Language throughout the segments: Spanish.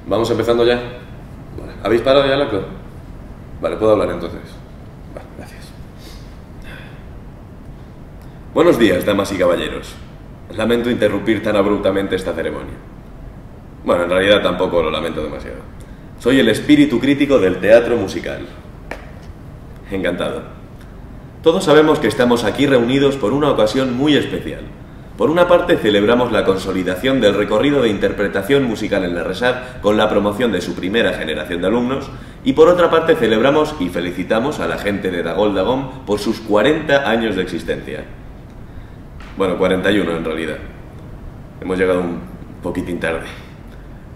¿Vamos empezando ya? Vale. ¿Habéis parado ya el acto? Vale, puedo hablar entonces. Vale, gracias. Buenos días, damas y caballeros. Lamento interrumpir tan abruptamente esta ceremonia. Bueno, en realidad tampoco lo lamento demasiado. Soy el espíritu crítico del teatro musical. Encantado. Todos sabemos que estamos aquí reunidos por una ocasión muy especial. Por una parte, celebramos la consolidación del recorrido de interpretación musical en la RESAD con la promoción de su primera generación de alumnos, y por otra parte celebramos y felicitamos a la gente de Dagol Dagom por sus 40 años de existencia. Bueno, 41 en realidad. Hemos llegado un poquitín tarde.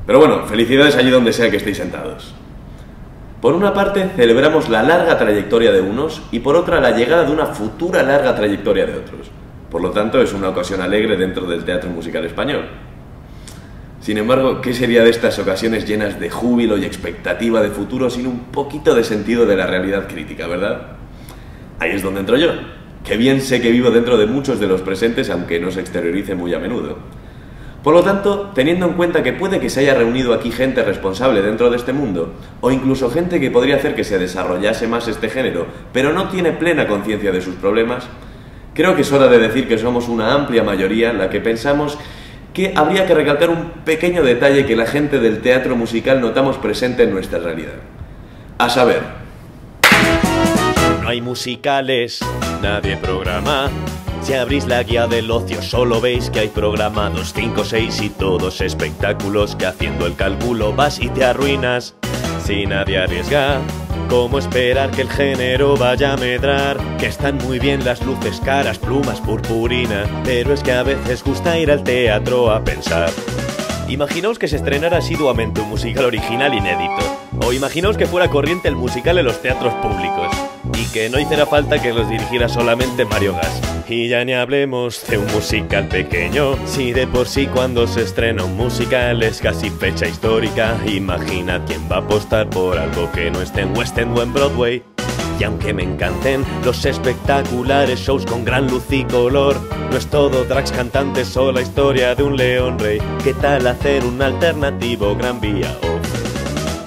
Pero bueno, felicidades allí donde sea que estéis sentados. Por una parte, celebramos la larga trayectoria de unos y por otra la llegada de una futura larga trayectoria de otros. Por lo tanto, es una ocasión alegre dentro del teatro musical español. Sin embargo, ¿qué sería de estas ocasiones llenas de júbilo y expectativa de futuro sin un poquito de sentido de la realidad crítica, verdad? Ahí es donde entro yo, que bien sé que vivo dentro de muchos de los presentes, aunque no se exteriorice muy a menudo. Por lo tanto, teniendo en cuenta que puede que se haya reunido aquí gente responsable dentro de este mundo, o incluso gente que podría hacer que se desarrollase más este género, pero no tiene plena conciencia de sus problemas, creo que es hora de decir que somos una amplia mayoría la que pensamos que habría que recalcar un pequeño detalle que la gente del teatro musical notamos presente en nuestra realidad. A saber, no hay musicales, nadie programa. Si abrís la guía del ocio solo veis que hay programados 5 o 6 y todos espectáculos que haciendo el cálculo vas y te arruinas. Si nadie arriesga, ¿cómo esperar que el género vaya a medrar? Que están muy bien las luces caras, plumas, purpurina, pero es que a veces gusta ir al teatro a pensar. Imaginaos que se estrenara asiduamente un musical original inédito, o imaginaos que fuera corriente el musical en los teatros públicos, y que no hiciera falta que los dirigiera solamente Mario Gas. Y ya ni hablemos de un musical pequeño, si de por sí cuando se estrena un musical es casi fecha histórica. Imagina quién va a apostar por algo que no esté en West End o en Broadway. Y aunque me encanten los espectaculares shows con gran luz y color, no es todo drags cantantes o la historia de un león rey. ¿Qué tal hacer un alternativo Gran Vía Off?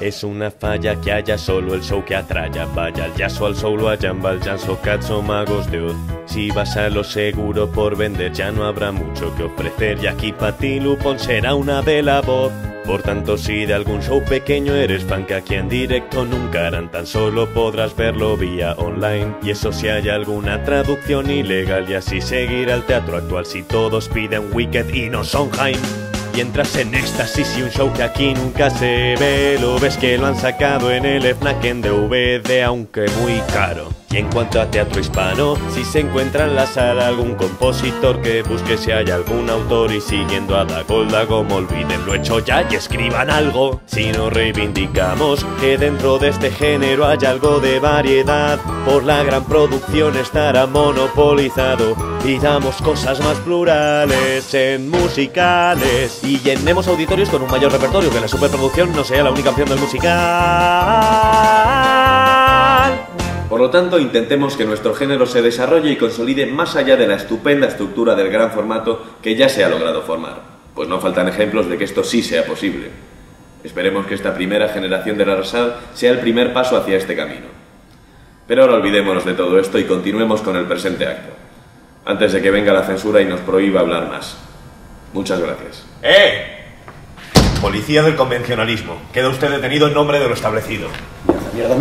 Es una falla que haya solo el show que atraya. Vaya al jazz o al soul o a jamba, al jazz o cats o magos de Oz. Si vas a lo seguro por vender ya no habrá mucho que ofrecer, y aquí pa' ti Lupón será una de la voz. Por tanto, si de algún show pequeño eres fan que aquí en directo nunca harán, tan solo podrás verlo vía online. Y eso si hay alguna traducción ilegal, y así seguir al teatro actual si todos piden Wicked y no Sondheim. Y entras en éxtasis y un show que aquí nunca se ve, lo ves que lo han sacado en el FNAC en DVD, aunque muy caro. Y en cuanto a teatro hispano, si se encuentra en la sala algún compositor, que busque si hay algún autor, y siguiendo a Dagol Dagom olviden lo hecho ya y escriban algo. Si nos reivindicamos que dentro de este género hay algo de variedad, por la gran producción estará monopolizado, y damos cosas más plurales en musicales. Y llenemos auditorios con un mayor repertorio, que la superproducción no sea la única opción del musical. por lo tanto, intentemos que nuestro género se desarrolle y consolide más allá de la estupenda estructura del gran formato que ya se ha logrado formar, pues no faltan ejemplos de que esto sí sea posible. Esperemos que esta primera generación de la RESAD sea el primer paso hacia este camino. Pero ahora olvidémonos de todo esto y continuemos con el presente acto, antes de que venga la censura y nos prohíba hablar más. Muchas gracias. Policía del convencionalismo. Queda usted detenido en nombre de lo establecido. Mierda.